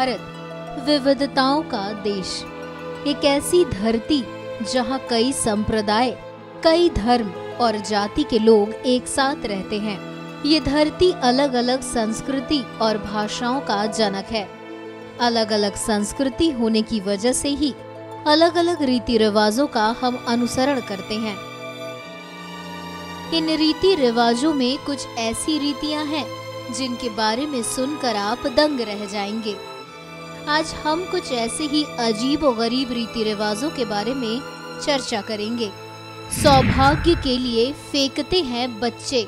भारत विविधताओं का देश, एक ऐसी धरती जहां कई संप्रदाय, कई धर्म और जाति के लोग एक साथ रहते हैं। ये धरती अलग अलग संस्कृति और भाषाओं का जनक है। अलग अलग संस्कृति होने की वजह से ही अलग अलग रीति रिवाजों का हम अनुसरण करते हैं। इन रीति रिवाजों में कुछ ऐसी रीतियां हैं जिनके बारे में सुनकर आप दंग रह जाएंगे। आज हम कुछ ऐसे ही अजीब और गरीब रीति रिवाजों के बारे में चर्चा करेंगे। सौभाग्य के लिए फेंकते हैं बच्चे।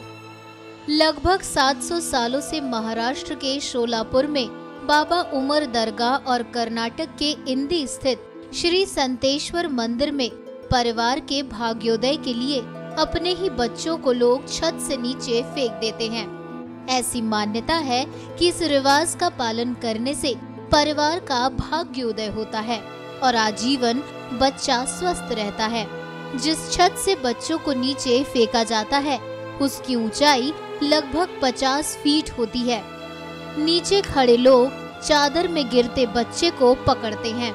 लगभग 700 सालों से महाराष्ट्र के शोलापुर में बाबा उमर दरगाह और कर्नाटक के इंदी स्थित श्री संतेश्वर मंदिर में परिवार के भाग्योदय के लिए अपने ही बच्चों को लोग छत से नीचे फेंक देते हैं। ऐसी मान्यता है कि इस रिवाज का पालन करने से परिवार का भाग्योदय होता है और आजीवन बच्चा स्वस्थ रहता है। जिस छत से बच्चों को नीचे फेंका जाता है उसकी ऊंचाई लगभग 50 फीट होती है। नीचे खड़े लोग चादर में गिरते बच्चे को पकड़ते हैं।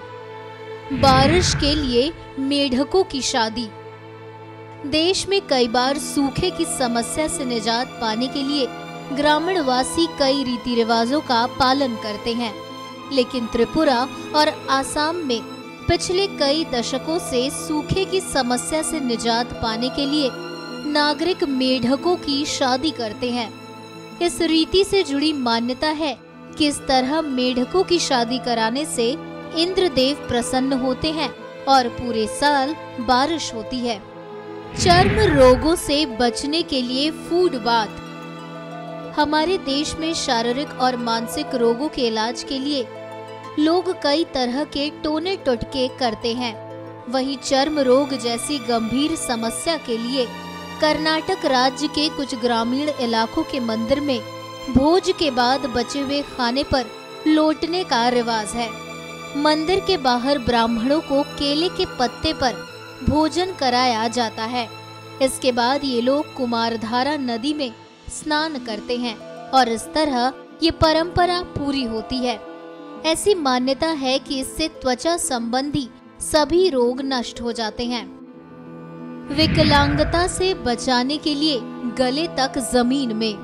बारिश के लिए मेढकों की शादी। देश में कई बार सूखे की समस्या से निजात पाने के लिए ग्रामीणवासी कई रीति रिवाजों का पालन करते हैं, लेकिन त्रिपुरा और आसाम में पिछले कई दशकों से सूखे की समस्या से निजात पाने के लिए नागरिक मेढकों की शादी करते हैं। इस रीति से जुड़ी मान्यता है कि इस तरह मेढकों की शादी कराने से इंद्रदेव प्रसन्न होते हैं और पूरे साल बारिश होती है। चर्म रोगों से बचने के लिए फूड बाथ। हमारे देश में शारीरिक और मानसिक रोगों के इलाज के लिए लोग कई तरह के टोने टोटके करते हैं। वहीं चर्म रोग जैसी गंभीर समस्या के लिए कर्नाटक राज्य के कुछ ग्रामीण इलाकों के मंदिर में भोज के बाद बचे हुए खाने पर लौटने का रिवाज है। मंदिर के बाहर ब्राह्मणों को केले के पत्ते पर भोजन कराया जाता है। इसके बाद ये लोग कुमारधारा नदी में स्नान करते हैं और इस तरह ये परंपरा पूरी होती है। ऐसी मान्यता है कि इससे त्वचा संबंधी सभी रोग नष्ट हो जाते हैं। विकलांगता से बचाने के लिए गले तक जमीन में।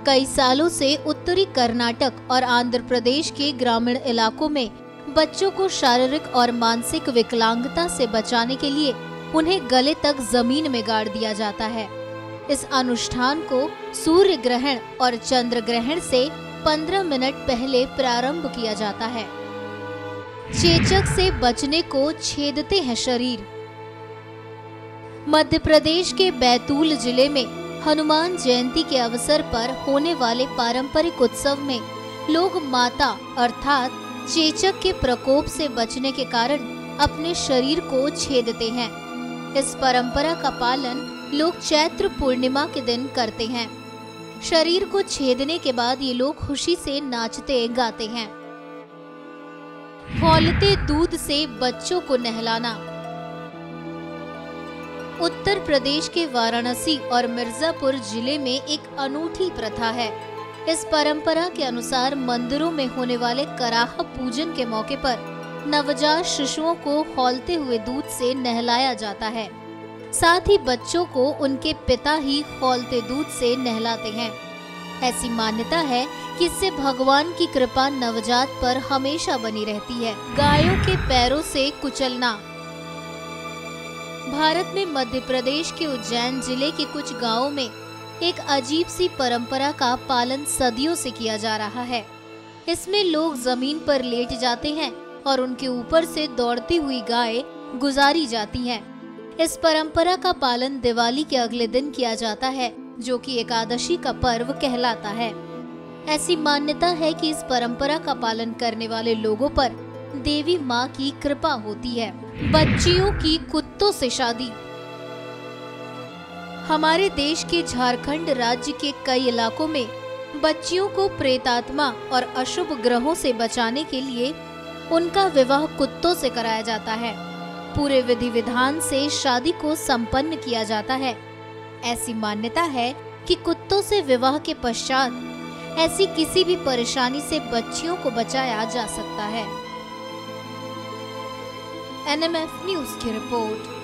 कई सालों से उत्तरी कर्नाटक और आंध्र प्रदेश के ग्रामीण इलाकों में बच्चों को शारीरिक और मानसिक विकलांगता से बचाने के लिए उन्हें गले तक जमीन में गाड़ दिया जाता है। इस अनुष्ठान को सूर्य ग्रहण और चंद्र ग्रहण से 15 मिनट पहले प्रारंभ किया जाता है। चेचक से बचने को छेदते हैं शरीर। मध्य प्रदेश के बैतूल जिले में हनुमान जयंती के अवसर पर होने वाले पारंपरिक उत्सव में लोग माता अर्थात चेचक के प्रकोप से बचने के कारण अपने शरीर को छेदते हैं। इस परंपरा का पालन लोग चैत्र पूर्णिमा के दिन करते हैं। शरीर को छेदने के बाद ये लोग खुशी से नाचते गाते हैं। खौलते दूध से बच्चों को नहलाना। उत्तर प्रदेश के वाराणसी और मिर्जापुर जिले में एक अनूठी प्रथा है। इस परंपरा के अनुसार मंदिरों में होने वाले कराह पूजन के मौके पर नवजात शिशुओं को खौलते हुए दूध से नहलाया जाता है। साथ ही बच्चों को उनके पिता ही खौलते दूध से नहलाते हैं। ऐसी मान्यता है कि इससे भगवान की कृपा नवजात पर हमेशा बनी रहती है। गायों के पैरों से कुचलना। भारत में मध्य प्रदेश के उज्जैन जिले के कुछ गांवों में एक अजीब सी परंपरा का पालन सदियों से किया जा रहा है। इसमें लोग जमीन पर लेट जाते हैं और उनके ऊपर से दौड़ती हुई गाय गुजारी जाती हैं। इस परंपरा का पालन दिवाली के अगले दिन किया जाता है, जो कि एकादशी का पर्व कहलाता है। ऐसी मान्यता है कि इस परंपरा का पालन करने वाले लोगों पर देवी माँ की कृपा होती है। बच्चियों की कुत्तों से शादी। हमारे देश के झारखंड राज्य के कई इलाकों में बच्चियों को प्रेतात्मा और अशुभ ग्रहों से बचाने के लिए उनका विवाह कुत्तों से कराया जाता है। पूरे विधि विधान से शादी को संपन्न किया जाता है। ऐसी मान्यता है कि कुत्तों से विवाह के पश्चात ऐसी किसी भी परेशानी से बच्चियों को बचाया जा सकता है। NMF न्यूज की रिपोर्ट।